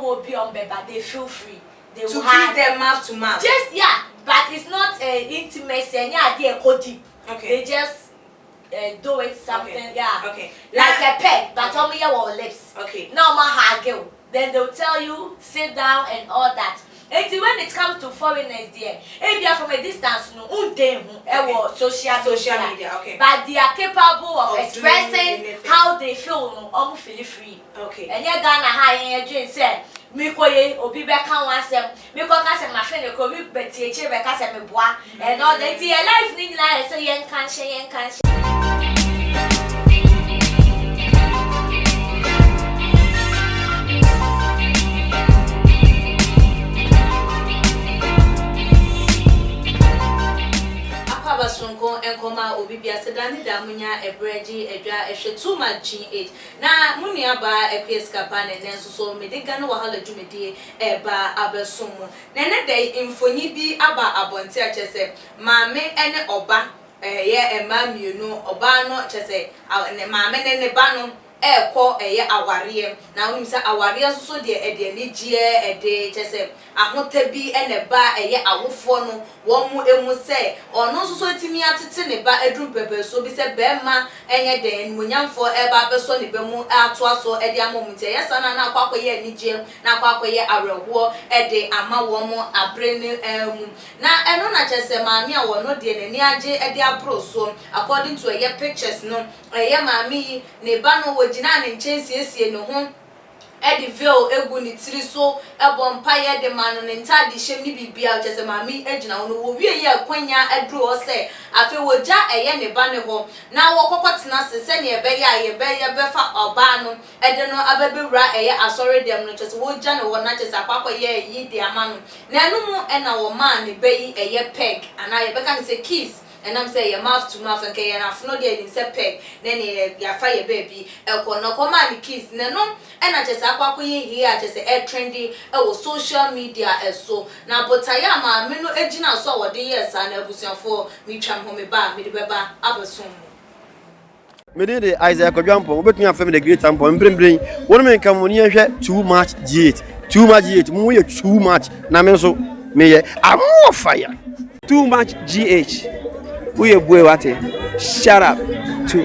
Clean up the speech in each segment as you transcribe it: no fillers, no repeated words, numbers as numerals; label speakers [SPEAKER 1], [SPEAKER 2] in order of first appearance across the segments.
[SPEAKER 1] will be on bed, but they feel free. They
[SPEAKER 2] to
[SPEAKER 1] will
[SPEAKER 2] kiss them mouth to mouth.
[SPEAKER 1] Just but it's not intimacy. And they go deep.
[SPEAKER 2] Okay.
[SPEAKER 1] They just do it something.
[SPEAKER 2] Okay. Okay.
[SPEAKER 1] Like a peg, but only your lips.
[SPEAKER 2] Okay.
[SPEAKER 1] Now my hug. Then they'll tell you sit down and all that. And when it comes to foreigners there, if you are from a distance, no, social media,
[SPEAKER 2] okay.
[SPEAKER 1] But they are capable of expressing how they feel, no, feel free.
[SPEAKER 2] Okay.
[SPEAKER 1] And you're gonna hire and you say, Mikoye, or be back on one sem, Mikokas and my friend, or be Betty, Becas and me bois, and all that. Your life need like so young can't.
[SPEAKER 2] Sunko and Koma Obibia Sedani Damunya, a bready, a dry, too much GH. Now, Munia by a Piesca pan and then so Medigano Wahala Jumedi, a bar Abersumo. Nana day in Fonibi Abba Abontia Chese, Mamma and Oba, a mam, you know, Obano Chese, and Mamma and the Banum. Call a awarium. Now, Mr. Awaria so dear a dear a day, just a hotebi and a bar a year awufono, one more say, or no society me at a bar a drum pepper, so be said Bema and a day, when young for a barber sonny bemo out to us or a dear moment. Yes, and now quack ye ni jail, now quack ye a war a day, a ma one more a brain. Now, I know not just a mammy or no dear near J a dear pro so, according to a year pictures, no, a year mammy, Nebano. Jinan and Chase no home Ediville, Eguni Triso, a bompire de man and entire shimmy be out as a mammy edgina no will be a year quenya a drew or say, I feel with ja a yen banner home. Now walk up to us and send ye beya befa or banum, and then no ababy ra a sorry them not just wood jan or not as a papa ye dear man. Nanumo and our man the bay a year peg, and I began to say kiss. And I'm saying mouth to mouth and K and I've no day in peg, then ya fire baby, no command kiss, no, and I just here, just a trendy, social media as so. Now, but I am a menu edging out so what the years and I was for me tram home bar, me the beba, Abersoon.
[SPEAKER 3] Me did Iesb jump on, but me and family great and bring. One man come when you too much G8, too much, Namenso, me, I'm more fire.
[SPEAKER 4] Too much GH. Shout out to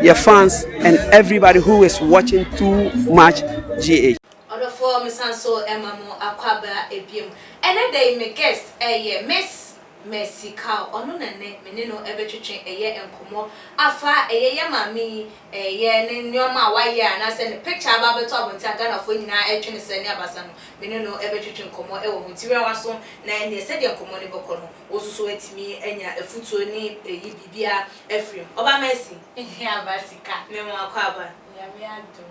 [SPEAKER 4] your fans and everybody who is watching Too Much GH.
[SPEAKER 2] Other for Miss Anso Emma Aquaba Ebium. And then they make guest a Miss Messi cow or no name, Menino ever teaching a year and come afa a year mammy a year and your ma why and I send a picture about the top and Tagana for you now, a Chinese and Yabasan, Menino ever teaching come or material was on 9 years, said your common bocono, also so at me and a foot to name a Bibia Ephraim. Oba Messi, yeah, Basica, Memo Aquaba, Yamia do,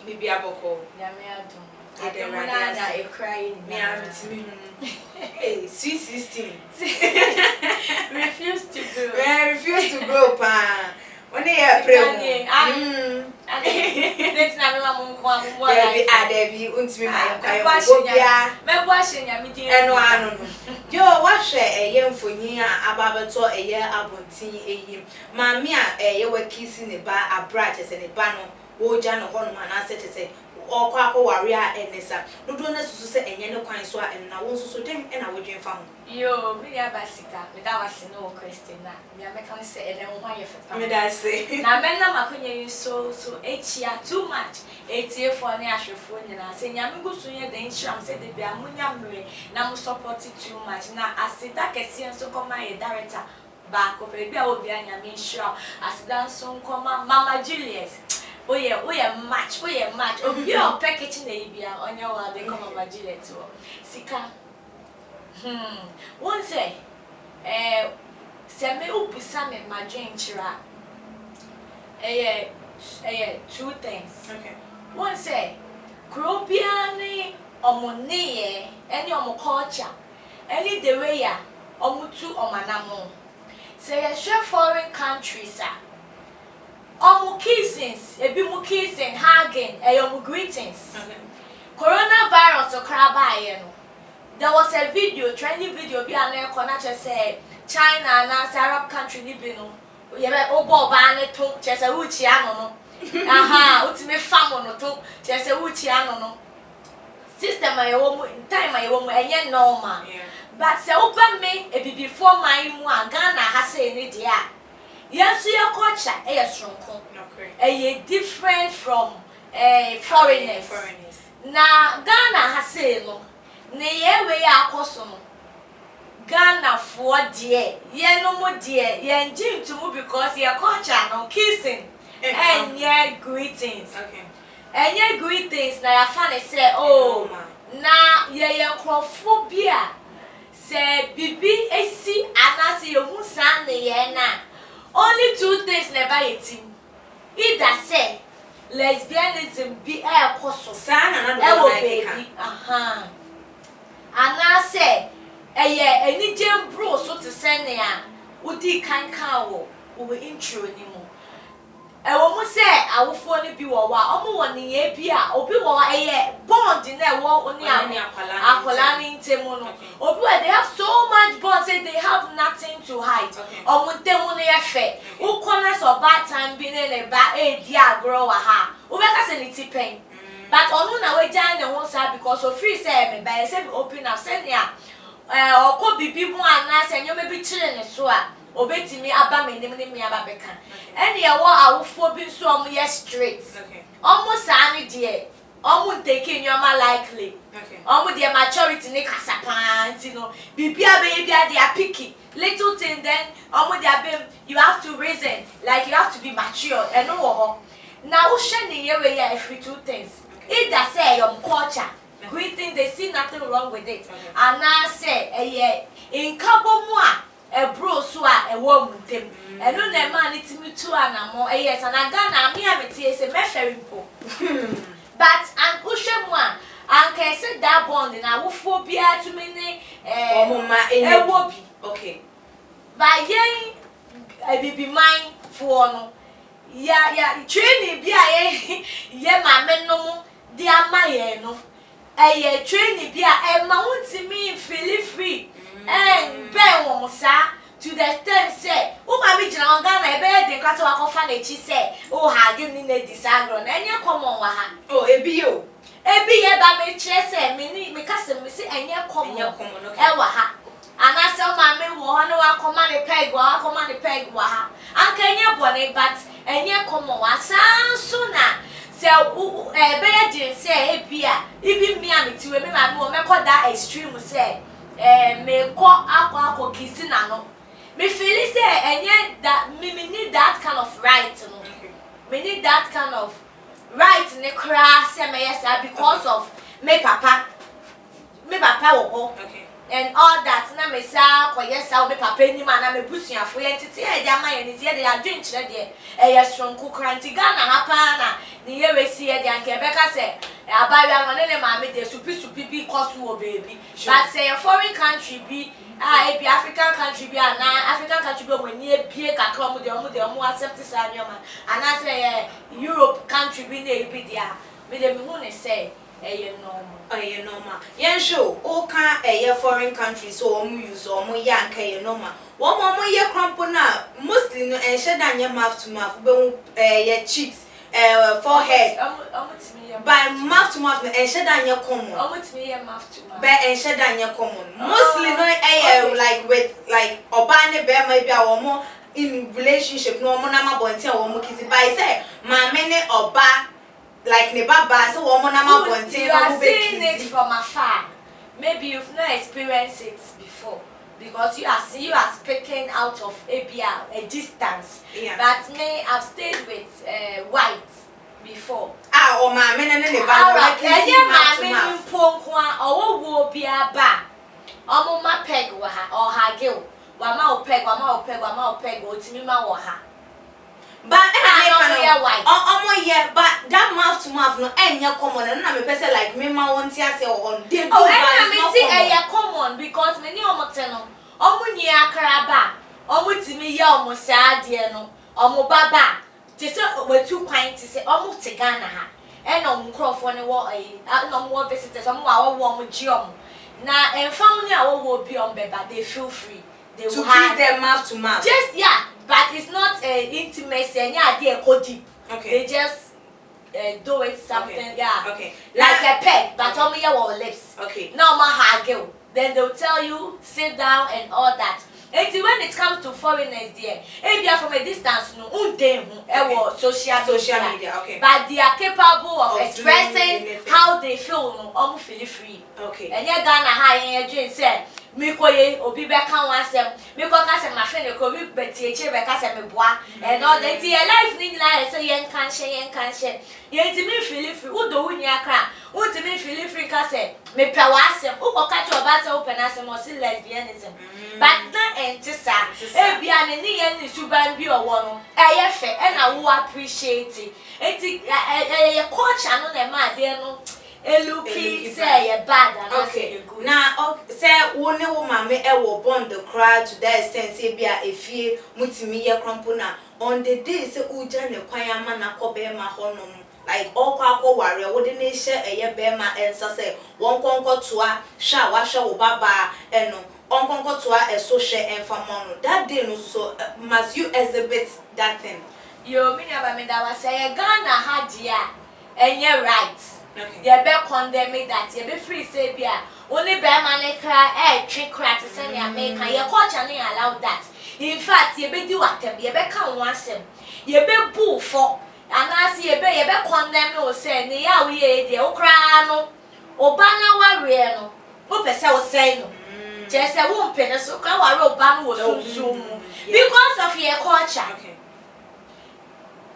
[SPEAKER 2] Bibia Boco, Yamia do. I don't want to cry. Hey, sweet 16.
[SPEAKER 1] Refuse to go.
[SPEAKER 2] Refuse to go, pa. When they are praying,
[SPEAKER 1] let's not
[SPEAKER 2] Debbie, and one. Yo, wash a young for near Ababato a year abonti a year. Mamma, a year were kissing a bar, a branches and a banner. Oh, Jan or Honman, I said to say. Or Quaco warrior and Nessa. No donors to say and yellow coin swat and I was so damn and I would drink found.
[SPEAKER 1] Yo, me a basica, without us no question. Me a mechanic say and then why if
[SPEAKER 2] I say.
[SPEAKER 1] Now, men, I'm so H year too much. 8 year for an actual phone and I say, Yamu soon the insurance said the Biamunyambre, now support it too much. Now, I said that can see and so come my director back of a beer will be an Yamin sure as done soon come Mama Julius. Oh yeah, match. Oh, you're packaging the Ibia on your wall, they come over Juliet to Sika. One say, send me up with some in my dream, Chira. Two things.
[SPEAKER 2] Okay.
[SPEAKER 1] One say, Cropiani or Monet, any of culture, any the way ya, or Mutu or Manamo. Say a share foreign countries, sir. Kissings, a bit more kissing, hugging, a greetings. Coronavirus or crab. There was a video, trending video, be an air connection say China and Arab country libino. We have Obo Bannet to Chesa Uchiano. Aha, ultimate family to Chesa Uchiano. system I want time I want and normal. But say open me a before my one Ghana has say in it yeah. Yes, your culture is strong. A different from foreigners. Now Ghana has say no. Nay we are cosum. Ghana for dear, ye no more dear, ye and Jim to move because your culture no kissing and ye greetings. Okay. And ye greetings na your family say oh na ye phobia say bibi esi anase ye hu san ne ye na only 2 things never eating. Either say lesbianism be a koso san na baby anase any gem bro so to send ya udi kan wo intro ni mo wo say awofo ni bi wo wa omo wo ni ye bi a obi wo bond na wo oni akola ni ntemu no obi they have so much bond say they have nothing to hide omo ntemu no ye fe wo corners of bad time bi ne ba di agro wa ha wo be ka se ni tipen but onu na we jan ne ho sa because so free say me ba say open up say ya okọ bibi mu ana se nyome bi kire ne so a obetimi aba menim ne me aba beka ene ye wo awofo bi so omo ye straight omo sa ne de omo take nyoma likely omo de maturity ne kasapa nti no bibi abe bia de apiki little thing then omo de abe you have to reason like you have to be mature eno wo ho na wo hwe ne ye we ya every 2 things either say your culture greeting they see nothing wrong with it and now say in kabomwa a bro so a woman them and no na man itimi tu anamo yes and Ghana me ameti say me ferimpo but and ushemwa and can say that bond na wo phobia to me ne wobi okay by yen bibi mine for no ya training bia ye ma menno di amaye no training bia ma wonti me feel free and ben wo sa to the extent say o ma me jina on Ghana be de kwato akofa na chi say o ha give ni na disagro na enye common wa ha ebi ye ba me kire say me ka se me say enye common e wa ha ana se o ma me wo ho na wa koma ne peg wa ha anka enye bone but enye common wa sanso na say be je say ebia even me am ti we me ma me o me ko that extreme say me ko akwa kisi na no me feel say enye that me need that kind of right no me need that kind of right ne kra say me yes because of me papa wo ho and all that na me sa ko yes me papa ni ma na me busuafo ye tete e dia ma ye ni tie de adwen kire de ye stronku kranti Ghana ha pa na ni ye we si ye de anke be ka say abaya no ne ma me de supi bi kosu o baby but say a foreign country bi e bi African country bi na African country bi o ni e bie kakra mo de mo accept sa nyoma ana say Europe country bi na e bi dia me de me hu ne say normal
[SPEAKER 2] yen show o ka foreign countries so omu use omu ya nka normal wo mo ye crampo na mostly no enhye da nye mouth to mouth be ye cheeks forehead by mouth to mouth enhye da nye common
[SPEAKER 1] mouth to mouth
[SPEAKER 2] be enhye da nye common mostly no like with like oba ne be ma bia wo mo in relationship no mo na mabonti wo mo kisi by say ma me ne oba like ne baba so woman na ma bontin no be
[SPEAKER 1] seeing it from afar. Maybe you've not experienced it before because you are speaking out of a distance. But me I've stayed with white before.
[SPEAKER 2] O ma me ne ba like
[SPEAKER 1] ma me mponkwa owo bia ba. Omo ma peg wa ha or ha gil. Wa ma o peg otimi ma wo ha.
[SPEAKER 2] But but that mouth to mouth no enya common and na me person like me ma won tia say on dey do
[SPEAKER 1] but me see common because me ni omote no omo nyi akra ba omo timi ye omo sa ade no omo baba ti se wetu kwan ti se omo te Ghana ha e na omo krofo ne wo na omo visitors omo wa wo omo gi omo na enfam ni a wo bi on beba they feel free they
[SPEAKER 2] to kiss them mouth to mouth
[SPEAKER 1] just but it's not intimacy and yeah they go deep.
[SPEAKER 2] Okay.
[SPEAKER 1] They just do it something,
[SPEAKER 2] okay.
[SPEAKER 1] yeah.
[SPEAKER 2] Okay.
[SPEAKER 1] Like a pet, but only your lips.
[SPEAKER 2] Okay.
[SPEAKER 1] Now my haggle. Then they'll tell you sit down and all that. And when it comes to foreigners there, if you are from a distance, no, social media,
[SPEAKER 2] okay.
[SPEAKER 1] but they are capable of expressing how they feel, no, feel free.
[SPEAKER 2] Okay.
[SPEAKER 1] And you're gonna hire and say, Mikoye, or be back on one sem, Miko my friend, you could be Betty, me bois, and all that. Your life need like say, yen can't share. Yen to me feel free, who do win your crap, who to me feel free, cassette, me pewasem, who will catch your bass open as a more lesbianism. But not entisa, a bian and the end is to ban be or one, a fair, and I will appreciate it. A coach and on a man, dear no. Looking say bad and
[SPEAKER 2] okay. Now, say one woman may ever bond the crowd to that extent, say be a fear, multimedia crumpuna. On the day, say Ujan, a choir man, a cobema honum, like all Quaco warrior, wouldn't share a year bema and say, one conquer to a shower, baba, and on conquer to a social and famono. That day, no, so must you exhibit that thing?
[SPEAKER 1] You mean about me that was say a Ghana had ya, and you're right.
[SPEAKER 2] Okay.
[SPEAKER 1] You be condemn that. You be free say be only be man cry trick cry to send your American. Your culture no allow that. In fact, you be do what you be can wansem. You be boo for and as you be condemn no say ne ya we e de o cry no. Oba na ware no. O pese o say no. Just say won pene so cry ware oba no wo sunsun because of your culture.
[SPEAKER 2] Okay.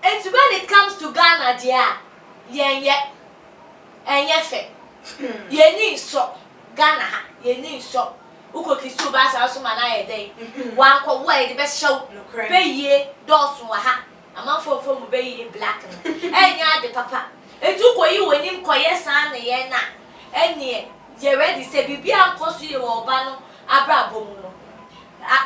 [SPEAKER 1] And when it comes to Ghana dear, and yefe ye ni so Ghana ha ye ni so uko kisu ba sa so mana ye dey wan ko wo e de be show be ye dosu wa ha amanfo fo mu be ye black no enya de papa etu ko yi wonim ko ye san ne ye na enie ye ready say bibia nkoso ye wo ba no abrabo mu no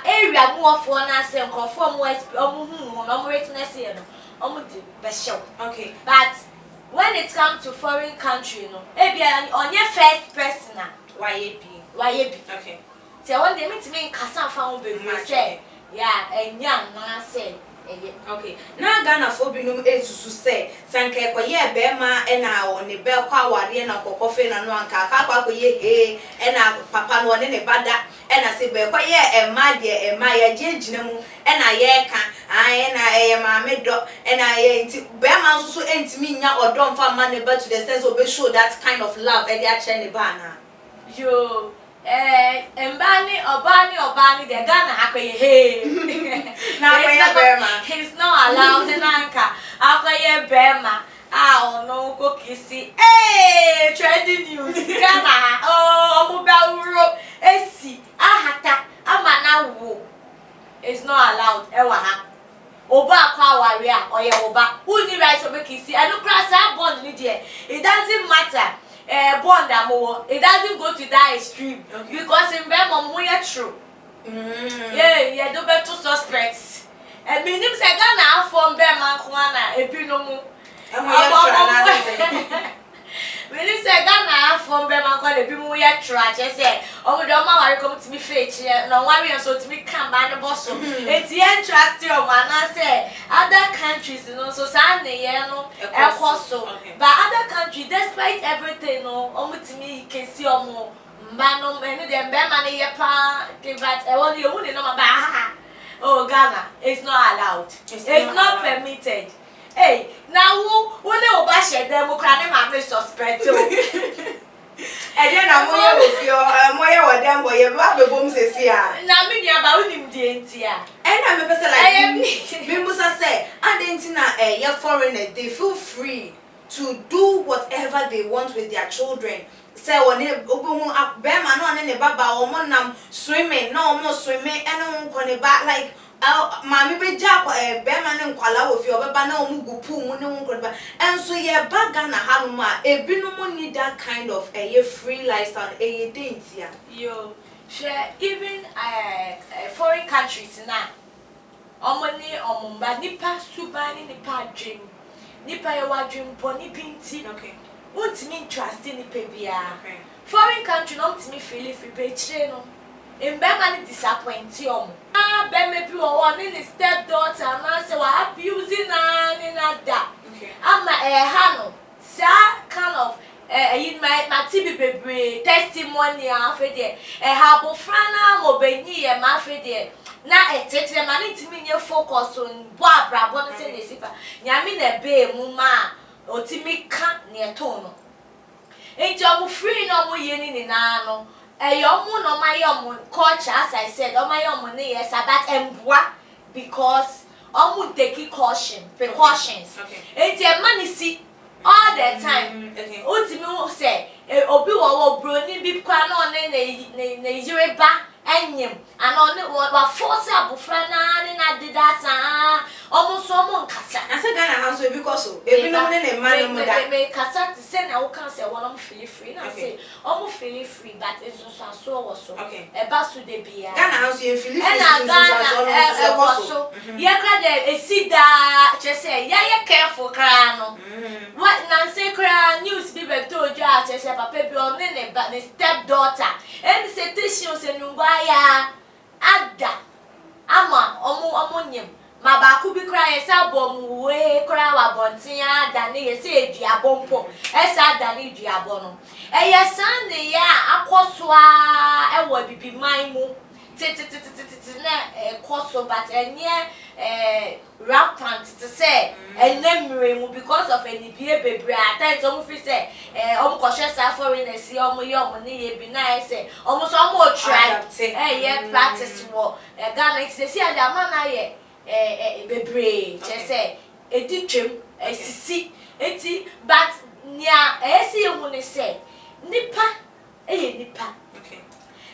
[SPEAKER 1] area mu ofo na se nkofo mu omu hu no mo witness ye no omu de be show.
[SPEAKER 2] Okay.
[SPEAKER 1] But when it comes to foreign country, no, on your first person,
[SPEAKER 2] why
[SPEAKER 1] be?
[SPEAKER 2] Okay.
[SPEAKER 1] So when they meet me in Casa found baby, say, yeah, and young man say,
[SPEAKER 2] okay. Now Ghana for binum to say, Sanke kwa ye bema ena on the bell kwa wari na kokofe na nwanka kwa ye ena papa no ne bada ena se be kwa ye ema de ema ye jejina mu ena ye ka ena ye maame do ena ye nti bema so entimi nya odom fa ma ne ba to the sense of be show that kind of love e dey a che ne ba na
[SPEAKER 1] yo Mbani obani de Ghana akoye hey
[SPEAKER 2] na akoye bema
[SPEAKER 1] he's not allowed in anka akoye bema no go kisi trending news Ghana omo ba wuro esi ahata amana wo is not allowed ewa ha oba akwa wari a oye oba uni rights obe kisi enu krasa bond ni there it doesn't matter bond amowo it doesn't go to that extreme. Okay. Because in Bema we true. Yeah, do better suspects. And meaning say Ghana from Bema kwana ebi no mu. Meaning say Ghana from Bema kwana ebi mu ye true a say omo de oma wari come to me fetch no wari so to me come by the boss. Eti interest o man say other countries you know so say ne ye no ekoso. But other countries despite everything no omo to me can see omo mbano enu de Bema ne ye pa but e won you no ba oh Ghana it's not allowed. It's not permitted. Hey, now who ne oba share them kra ne ma me suspect o.
[SPEAKER 2] E dey na moye wo fi o moye wo dem boy ba be bom sesi a.
[SPEAKER 1] Na me dia ba unim die ntia.
[SPEAKER 2] E na me pese like me musa say adenti na your foreigners they feel free to do whatever they want with their children. Say when obo bema no ne baba o mo nam swimming no mo swimming eno ko ne ba like mami be ja bema ne nkwala wo fi obeba na omu gupu mu ne nko ba enso ye baga na hanu ma ebinu mo need that kind of a free lifestyle dentia
[SPEAKER 1] yo share even foreign countries na omoni omumba nipa subani nipa dream nipa ye wa dream po ni pinti.
[SPEAKER 2] Okay.
[SPEAKER 1] Won't me trust in the bia. Foreign country not me feel free pay no. In Bema disappoint you. Bema be one in stepdaughter and say wa abusing and that. ama hano sa kind of in my TV baby testimonial for the habo frana mo benyi e ma for the na etete ma ni timi nye focus on bo abrabo no se nesipa nyame na be mu ma otimi ka ne to no enti omo free no mo ye ni na no eyomu no ma yomu culture as I said o ma yomu ne yes but emboa because omo take precautions enti e ma ni si all the time ultimi say obi wo broni bi kwa na one na yireba enyim and on wa force abufra na dida sa omuso omo nkasa
[SPEAKER 2] ase Ghana house because so ebi no ne man no da
[SPEAKER 1] me kasa ti say na wo kan say won feel free na say omo feel free but it's so was so e ba so de bia
[SPEAKER 2] Ghana house you feel free
[SPEAKER 1] so ye kra de esida che say ye careful kra no what na say kra news bi be to ja che say papa bi on ne step daughter and say tissue say ya ada ama omo nyem ma ba ku bi kra yesa bom we kra wa bontin ada ne yesa eduabo mpo esa ada ne eduabo no yesa ne ya akoso a ewo bibi man mu na koso but enye rampant to say enemre mu because of any bebre at times omo fi say omo kwhwe sa foreigners omo ye omo ne ye bi na say omo so omo try ye practice wo Ghana it say ada man na ye bebre che say edi twem sisi eti but nia esi hu ne say nipa nipa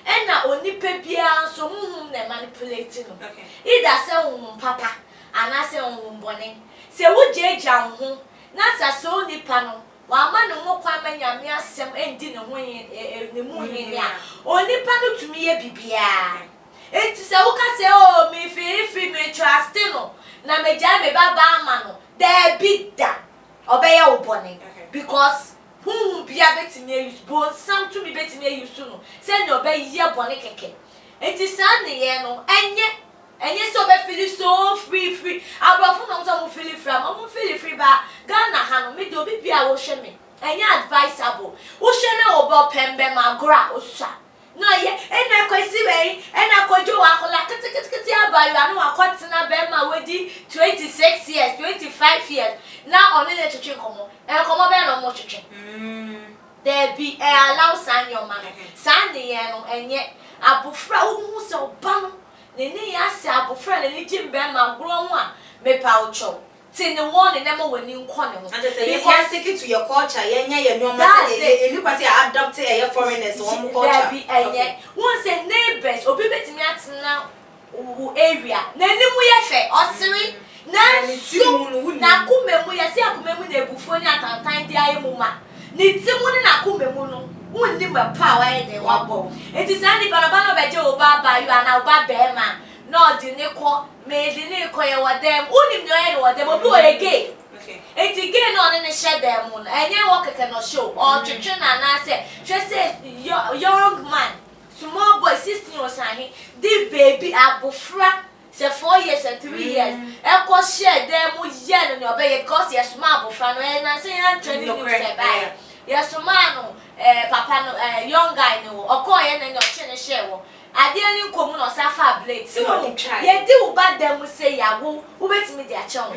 [SPEAKER 1] ena onipa bia so muhum na manipulate no either say papa ana say bone se wo jeja ho na sa so nipa no wa ma no mo kwa manyame asem endi ne ho ne mu ya onipa no tumi ye bibia enti se wo ka say oh me free me trust no na me ja me baba ama no there be da obey wo bone because who be betimi use bon sam to me betimi use no say no be ye bone keke enti san ne ye no enye so be feel so free abrofo no so mo feel free ba Ghana ha no me do bibia wo hwe me enye advisable wo hwe na obo pembe magora osa no ye ena kwesi we ena kojo akola kiti abayu anu akotina be ma wedi 26 years 25 years na oni na chichi komo komo be no mo chichi there be allow san your man san de ye no enye abofra wo se oba no ne ya se abofra ne jimbe ma gro ho a me pa ucho tin one ne ma wani nko ne ho
[SPEAKER 2] because stick to your culture yenya ye no ma say you kwase adopt a foreigners one culture
[SPEAKER 1] there be enye one say neighbors obi betimi atena area na ni mu ye fe osiri na so na kumemu ye se akumemu na ebufo ni atantan di ayemu ma ni timu ni na kumemu no wonni ma power e de wabo enti sani parabano beje oba ba you ana oba be ma no di ne ko me di ne ko ye wadem unim no ye wadem obi o ege enti ge no ne she dem no enye wo keke no show o twetwe na na se twe se young man small boy 16 years ahi the baby abofra say 4 years and 3 years e ko share dem ye no obey because yes ma abofra no e na se yan training you say bye yes man no papa no young guy no okoye na no chene share wo ade ani nkomu no safa blade so ye di wo ba dem say yawo wo betimi dia chewo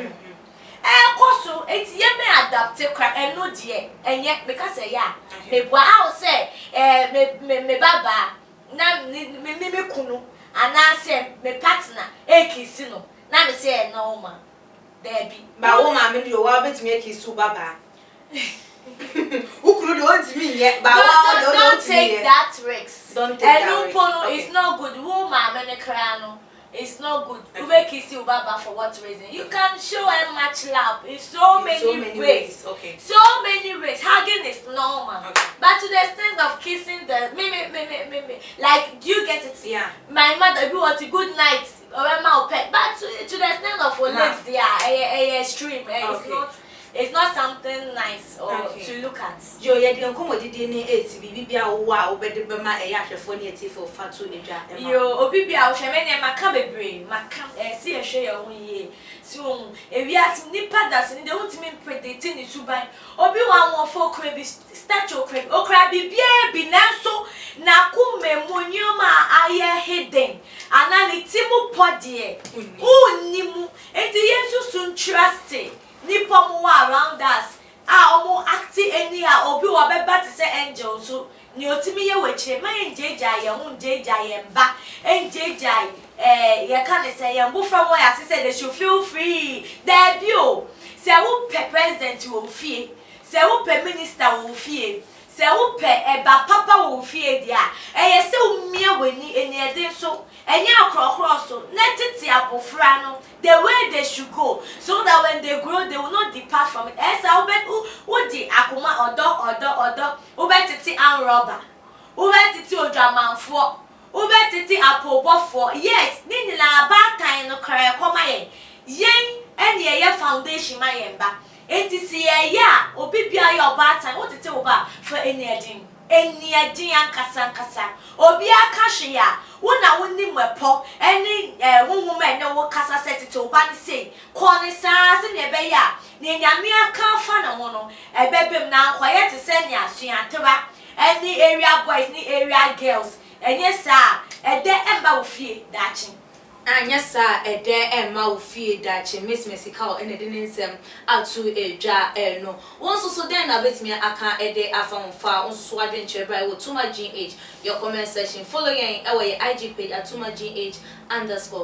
[SPEAKER 1] koso eti ye me adapt kra eno die enye because ya me bua how say me baba na me kunu ana say me partner ekisi no na me say no ma there be
[SPEAKER 2] ba wo ma me di o wa betimi ekisi baba Ukuru don't mean yet, but
[SPEAKER 1] don't take that risk.
[SPEAKER 2] Don't take that risk.
[SPEAKER 1] Okay. It's not good. Woman, it's not good. You make kiss you baba for what reason? You can show her much love in so many ways.
[SPEAKER 2] Okay.
[SPEAKER 1] So many ways. Hugging is normal.
[SPEAKER 2] Okay.
[SPEAKER 1] But to the extent of kissing me, like, do you get it?
[SPEAKER 2] Yeah.
[SPEAKER 1] My mother, if you want a good night, or a mouth pet, but to the extent of lips, yeah, extreme. It's not. it's not something nice or to look at.
[SPEAKER 2] Yo ye de nkomo didi ne bibi bia wo a obede bema e yahwefo ne etifo fatu edwa ema
[SPEAKER 1] yo obi bia wo hweme ne maka bebre maka si ehwe ye ho yie so ewiase nipa das ni de wontimi predict ni suban obi wa won fo kra bi statue kra okra bibia bi nanso na kumemu nyoma aye hidden anani timu podie unimu enti yesu sun trust nipa mo around us omo acti any obi wo beba te say angel so ni otimi ye wechire ma enjeja ye hu enjeja ye mba enjeja ye can say ye mbu from where say they should feel free there bio say who pe president wo fie say who pe minister wo fie say who pe eba papa wo fie dia ye say umie weni eni ede so enya akrokro so netiti abofra no the way they should go so that when they grow they will not depart from it. Esa udi akuma odo ubetiti an robber ubetiti ojamanfo ubetiti apobofo yes ni na abatan no kare koma yen eni ye foundation ma yen ba enti si ya obi bia ya obatan wotete oba for eni edin ankasa obi akahwe ya wona wonni mwepo eni hunhum ene wo kasa setete oba ni sei kone saa se ne be ya ne nyame aka fa na ho no ebebem na akwaye te se ne asuateba eni area boys ni area girls enye saa ede emba wo fie dachi
[SPEAKER 2] anya sa ede emma wo fie dachi miss mesika ene de nsem atu edwa no wonso so den na betimi aka ede afamfa wonso so adwen chebra wo tuma gh your comment section follow yen e your IG page @tuma_gh_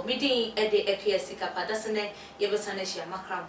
[SPEAKER 2] midin ede Exp0sed dasene yebesane hia makram